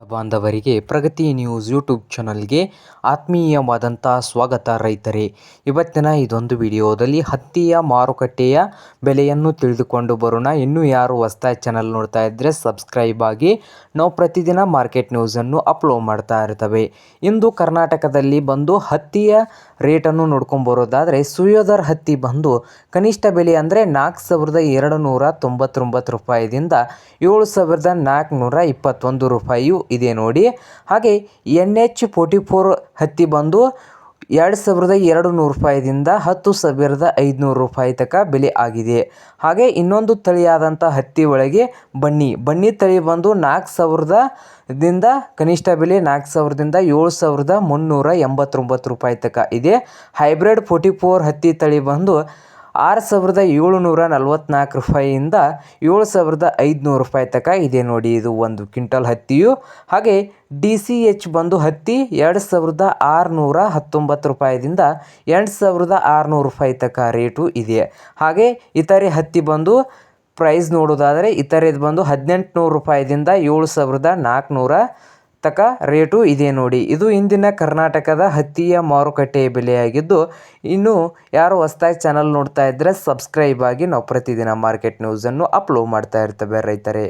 ಬಾಂಧವರಿಗೆ ಪ್ರಗತಿ news YouTube ಚಾನಲ್ಗೆ ಆತ್ಮೀಯವಾದಂಥ ಸ್ವಾಗತ ರೈತರೇ. ಇವತ್ತಿನ ಇದೊಂದು ವಿಡಿಯೋದಲ್ಲಿ ಹತ್ತಿಯ ಮಾರುಕಟ್ಟೆಯ ಬೆಲೆಯನ್ನು ತಿಳಿದುಕೊಂಡು ಬರೋಣ. ಇನ್ನೂ ಯಾರು ಹೊಸದಾಗಿ ಚಾನಲ್ ನೋಡ್ತಾ ಇದ್ದರೆ ಸಬ್ಸ್ಕ್ರೈಬ್ ಆಗಿ. ನಾವು ಪ್ರತಿದಿನ ಮಾರ್ಕೆಟ್ ನ್ಯೂಸನ್ನು ಅಪ್ಲೋಡ್ ಮಾಡ್ತಾ ಇರ್ತವೆ. ಇಂದು ಕರ್ನಾಟಕದಲ್ಲಿ ಬಂದು ಹತ್ತಿಯ ರೇಟನ್ನು ನೋಡ್ಕೊಂಬರೋದಾದರೆ ಸುಯೋಧರ್ ಹತ್ತಿ ಬಂದು ಕನಿಷ್ಠ ಬೆಲೆ ಅಂದರೆ 4,299 ರೂಪಾಯಿದಿಂದ 7,421 ರೂಪಾಯಿಯು ಇದೆ ನೋಡಿ. ಹಾಗೆ NH44 ಹತ್ತಿ ಬಂದು 2,200 ರೂಪಾಯಿದಿಂದ 10,500 ರೂಪಾಯಿ ತನಕ ಬೆಲೆ ಆಗಿದೆ. ಹಾಗೆ ಇನ್ನೊಂದು ತಳಿಯಾದಂಥ ಹತ್ತಿ ಒಳಗೆ ಬನ್ನಿ ತಳಿ ಬಂದು 4,000ದಿಂದ ಕನಿಷ್ಠ ಬೆಲೆ 4,000ದಿಂದ 7,389 ರೂಪಾಯಿ ತನಕ ಇದೆ. ಹೈಬ್ರಿಡ್ 44 ಹತ್ತಿ ತಳಿ ಬಂದು 6,744 ರೂಪಾಯಿಯಿಂದ 7,500 ರೂಪಾಯಿ ತನಕ ಇದೆ ನೋಡಿ. ಇದು ಒಂದು ಕ್ವಿಂಟಲ್ ಹತ್ತಿಯು. ಹಾಗೆ DCH ಬಂದು ಹತ್ತಿ 2,619 ರೂಪಾಯಿದಿಂದ 8,600 ರೂಪಾಯಿ ತನಕ ರೇಟು ಇದೆ. ಹಾಗೆ ಇತರೆ ಹತ್ತಿ ಬಂದು ಪ್ರೈಸ್ ನೋಡೋದಾದರೆ ಇತರೆದು ಬಂದು 1,800 ರೂಪಾಯಿದಿಂದ 7,400 ತನಕ ರೇಟು ಇದೆ ನೋಡಿ. ಇದು ಇಂದಿನ ಕರ್ನಾಟಕದ ಹತ್ತಿಯ ಮಾರುಕಟ್ಟೆಯ ಬೆಲೆಯಾಗಿದ್ದು, ಇನ್ನು ಯಾರು ಹೊಸದಾಗಿ ಚಾನಲ್ ನೋಡ್ತಾ ಇದ್ದರೆ ಸಬ್ಸ್ಕ್ರೈಬ್ ಆಗಿ. ನಾವು ಪ್ರತಿದಿನ ಮಾರ್ಕೆಟ್ ನ್ಯೂಸನ್ನು ಅಪ್ಲೋಡ್ ಮಾಡ್ತಾ ಇರ್ತೇವೆ ರೈತರೇ.